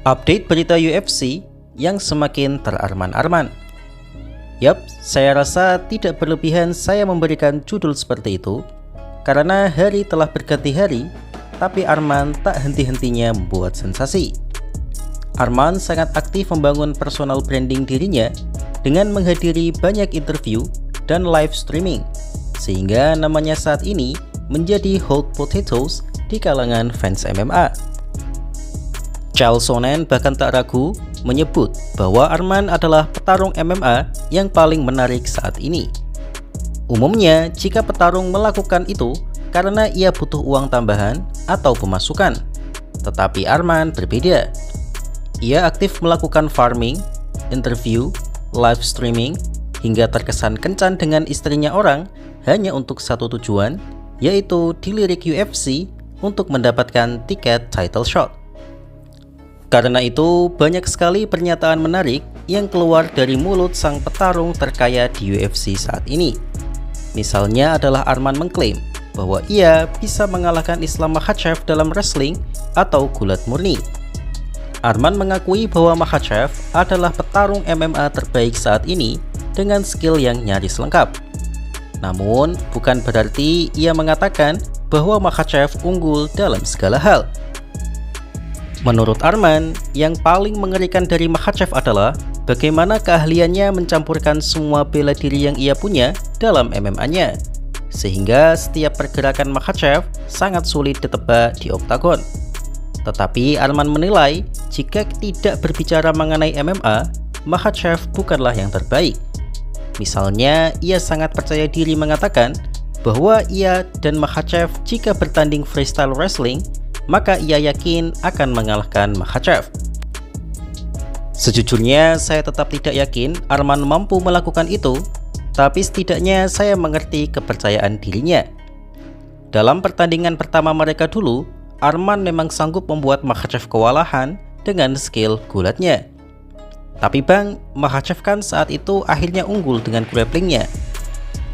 Update berita UFC yang semakin terarman-arman. Yap, saya rasa tidak berlebihan saya memberikan judul seperti itu, karena hari telah berganti hari, tapi Arman tak henti-hentinya membuat sensasi. Arman sangat aktif membangun personal branding dirinya dengan menghadiri banyak interview dan live streaming, sehingga namanya saat ini menjadi hot potatoes di kalangan fans MMA. Chael Sonnen bahkan tak ragu menyebut bahwa Arman adalah petarung MMA yang paling menarik saat ini. Umumnya, jika petarung melakukan itu karena ia butuh uang tambahan atau pemasukan. Tetapi Arman berbeda. Ia aktif melakukan farming, interview, live streaming, hingga terkesan kencan dengan istrinya orang hanya untuk satu tujuan, yaitu dilirik UFC untuk mendapatkan tiket title shot. Karena itu, banyak sekali pernyataan menarik yang keluar dari mulut sang petarung terkaya di UFC saat ini. Misalnya adalah Arman mengklaim bahwa ia bisa mengalahkan Islam Makhachev dalam wrestling atau gulat murni. Arman mengakui bahwa Makhachev adalah petarung MMA terbaik saat ini dengan skill yang nyaris lengkap. Namun, bukan berarti ia mengatakan bahwa Makhachev unggul dalam segala hal. Menurut Arman, yang paling mengerikan dari Makhachev adalah bagaimana keahliannya mencampurkan semua bela diri yang ia punya dalam MMA-nya, sehingga setiap pergerakan Makhachev sangat sulit ditebak di oktagon. Tetapi Arman menilai, jika tidak berbicara mengenai MMA, Makhachev bukanlah yang terbaik. Misalnya, ia sangat percaya diri mengatakan bahwa ia dan Makhachev jika bertanding freestyle wrestling, maka ia yakin akan mengalahkan Makhachev. Sejujurnya, saya tetap tidak yakin Arman mampu melakukan itu, tapi setidaknya saya mengerti kepercayaan dirinya. Dalam pertandingan pertama mereka dulu, Arman memang sanggup membuat Makhachev kewalahan dengan skill gulatnya. Tapi bang, Makhachev kan saat itu akhirnya unggul dengan grapplingnya.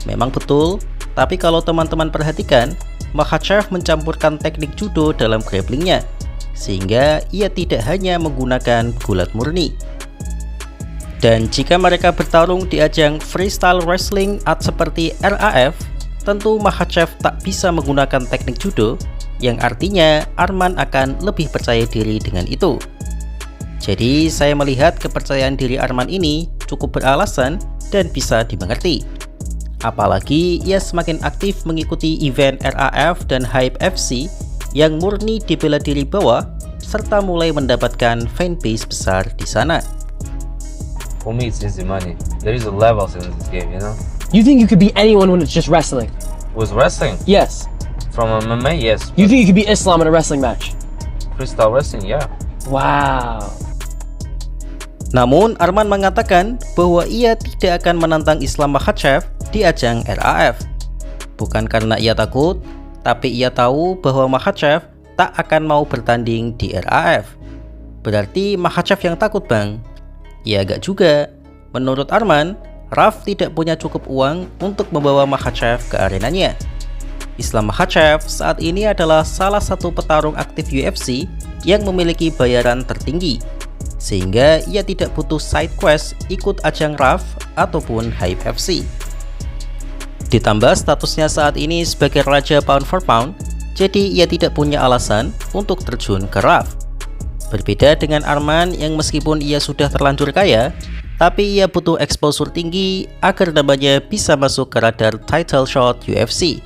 Memang betul, tapi kalau teman-teman perhatikan, Makhachev mencampurkan teknik judo dalam grapplingnya, sehingga ia tidak hanya menggunakan gulat murni. Dan jika mereka bertarung di ajang freestyle wrestling seperti RAF, tentu Makhachev tak bisa menggunakan teknik judo, yang artinya Arman akan lebih percaya diri dengan itu. Jadi saya melihat kepercayaan diri Arman ini cukup beralasan dan bisa dimengerti. Apalagi ia semakin aktif mengikuti event RAF dan Hype FC yang murni di bela diri bawah, serta mulai mendapatkan fanbase besar di sana. For me, it's easy money. There is a levels in this game, you know. You think you could beat anyone when it's just wrestling? With wrestling, Yes. from MMA, yes. You think you could beat Islam in a wrestling match? Freestyle wrestling, yeah. Wow. Namun Arman mengatakan bahwa ia tidak akan menantang Islam Makhachev di ajang RAF. Bukan karena ia takut, tapi ia tahu bahwa Makhachev tak akan mau bertanding di RAF. Berarti Makhachev yang takut bang? Ya agak juga. Menurut Arman, RAF tidak punya cukup uang untuk membawa Makhachev ke arenanya. Islam Makhachev saat ini adalah salah satu petarung aktif UFC yang memiliki bayaran tertinggi, sehingga ia tidak butuh side quest ikut ajang RAF ataupun Hype FC. Ditambah statusnya saat ini sebagai raja pound for pound, jadi ia tidak punya alasan untuk terjun ke RAF. Berbeda dengan Arman yang meskipun ia sudah terlanjur kaya, tapi ia butuh exposure tinggi agar namanya bisa masuk ke radar title shot UFC.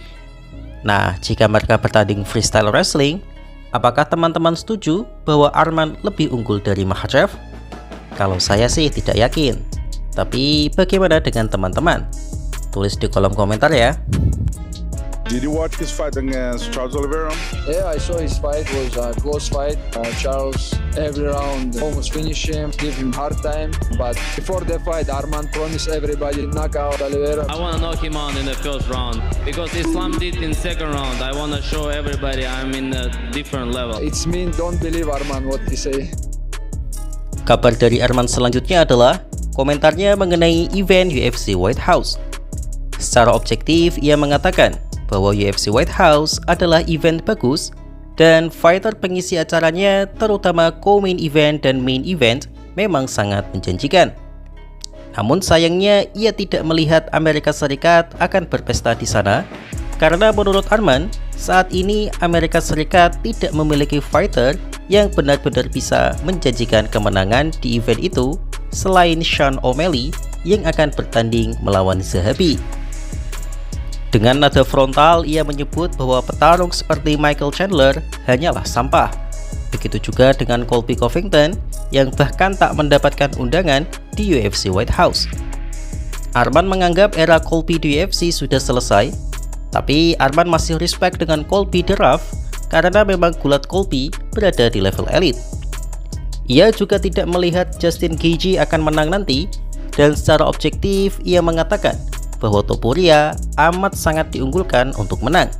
Nah, jika mereka bertanding freestyle wrestling, apakah teman-teman setuju bahwa Arman lebih unggul dari Makhachev? Kalau saya sih tidak yakin. Tapi bagaimana dengan teman-teman? Tulis di kolom komentar ya. Did you watch his fight against Charles Oliveira? Yeah, I saw his fight. It was a close fight. Charles every round almost finished him, give him hard time. But before the fight, Arman promised everybody knockout Oliveira. I want to knock him out in the first round because Islam did in second round. I want to show everybody I'm in a different level. It's mean don't believe Arman what he say. Kabar dari Arman selanjutnya adalah komentarnya mengenai event UFC White House. Secara objektif, ia mengatakan bahwa UFC White House adalah event bagus dan fighter pengisi acaranya terutama co-main event dan main event memang sangat menjanjikan. Namun sayangnya ia tidak melihat Amerika Serikat akan berpesta di sana karena menurut Arman saat ini Amerika Serikat tidak memiliki fighter yang benar-benar bisa menjanjikan kemenangan di event itu selain Sean O'Malley yang akan bertanding melawan Zahabi. Dengan nada frontal ia menyebut bahwa petarung seperti Michael Chandler hanyalah sampah. Begitu juga dengan Colby Covington yang bahkan tak mendapatkan undangan di UFC White House. Arman menganggap era Colby di UFC sudah selesai, tapi Arman masih respect dengan Colby The Rough karena memang gulat Colby berada di level elit. Ia juga tidak melihat Justin Gaethje akan menang nanti, dan secara objektif ia mengatakan bahwa Topuria amat sangat diunggulkan untuk menang.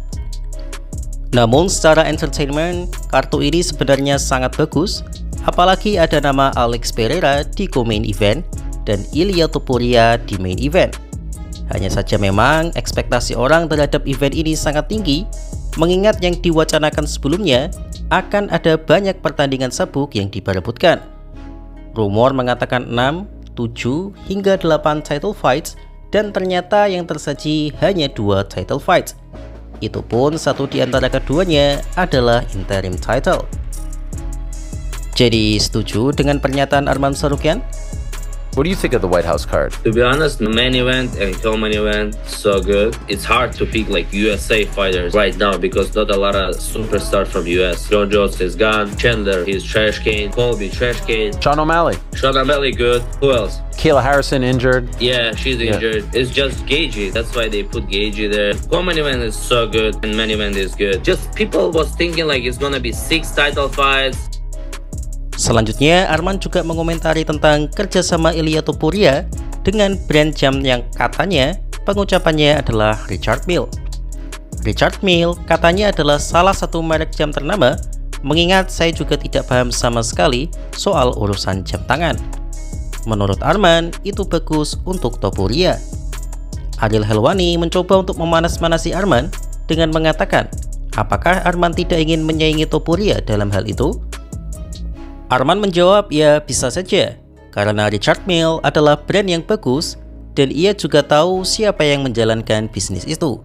Namun secara entertainment, kartu ini sebenarnya sangat bagus, apalagi ada nama Alex Pereira di co-main event dan Ilia Topuria di main event. Hanya saja memang ekspektasi orang terhadap event ini sangat tinggi, mengingat yang diwacanakan sebelumnya akan ada banyak pertandingan sabuk yang diperebutkan. Rumor mengatakan 6, 7, hingga 8 title fights, dan ternyata yang tersaji hanya 2 title fights. Itu pun satu di antara keduanya adalah interim title. Jadi setuju dengan pernyataan Arman Tsarukyan? What do you think of the White House card? To be honest, the main event and co-main event so good. It's hard to pick like USA fighters right now because not a lot of superstars from US. John Jones is gone. Chandler, he's trash can. Colby, trash can. Sean O'Malley. Sean O'Malley, good. Who else? Kayla Harrison injured. Yeah, she's injured. It's just Gaethje. That's why they put Gaethje there. Co-main event is so good and main event is good. Just people was thinking like it's gonna be 6 title fights. Selanjutnya, Arman juga mengomentari tentang kerjasama Ilia Topuria dengan brand jam yang katanya pengucapannya adalah Richard Mille. Richard Mille katanya adalah salah satu merek jam ternama, mengingat saya juga tidak paham sama sekali soal urusan jam tangan. Menurut Arman, itu bagus untuk Topuria. Adil Helwani mencoba untuk memanas-manasi Arman dengan mengatakan, apakah Arman tidak ingin menyaingi Topuria dalam hal itu? Arman menjawab, ya bisa saja, karena Richard Mille adalah brand yang bagus dan ia juga tahu siapa yang menjalankan bisnis itu.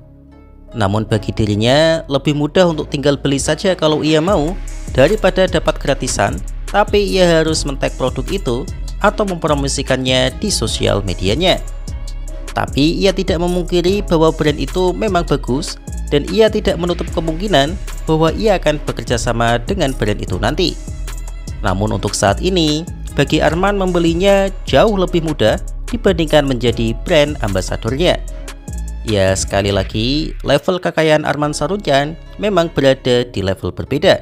Namun bagi dirinya, lebih mudah untuk tinggal beli saja kalau ia mau, daripada dapat gratisan, tapi ia harus men-tag produk itu atau mempromosikannya di sosial medianya. Tapi ia tidak memungkiri bahwa brand itu memang bagus dan ia tidak menutup kemungkinan bahwa ia akan bekerja sama dengan brand itu nanti. Namun untuk saat ini, bagi Arman membelinya jauh lebih mudah dibandingkan menjadi brand ambasadornya. Ya sekali lagi, level kekayaan Arman Tsarukyan memang berada di level berbeda.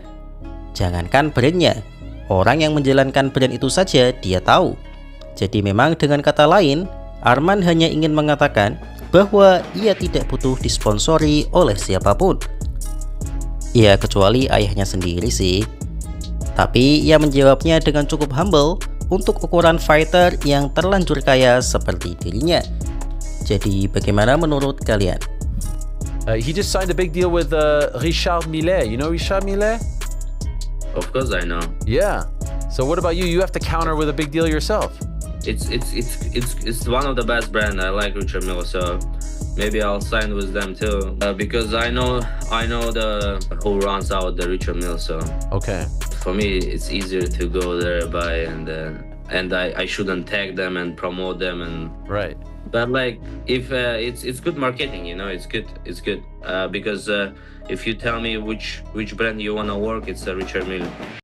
Jangankan brandnya, orang yang menjalankan brand itu saja dia tahu. Jadi memang dengan kata lain, Arman hanya ingin mengatakan bahwa ia tidak butuh disponsori oleh siapapun. Ya kecuali ayahnya sendiri sih. Tapi ia menjawabnya dengan cukup humble untuk ukuran fighter yang terlanjur kaya seperti dirinya. Jadi bagaimana menurut kalian? He just signed a big deal with Richard Mille. You know Richard Mille? Of course I know. Yeah. So what about you? You have to counter with a big deal yourself. It's one of the best brand. I like Richard Mille, so maybe I'll sign with them too. Because I know the who runs out the Richard Mille, so Okay. for me it's easier to go there buy and I shouldn't tag them and promote them and Right. but like if it's good marketing, you know, it's good because if you tell me which brand you wanna work, it's Richard Mille.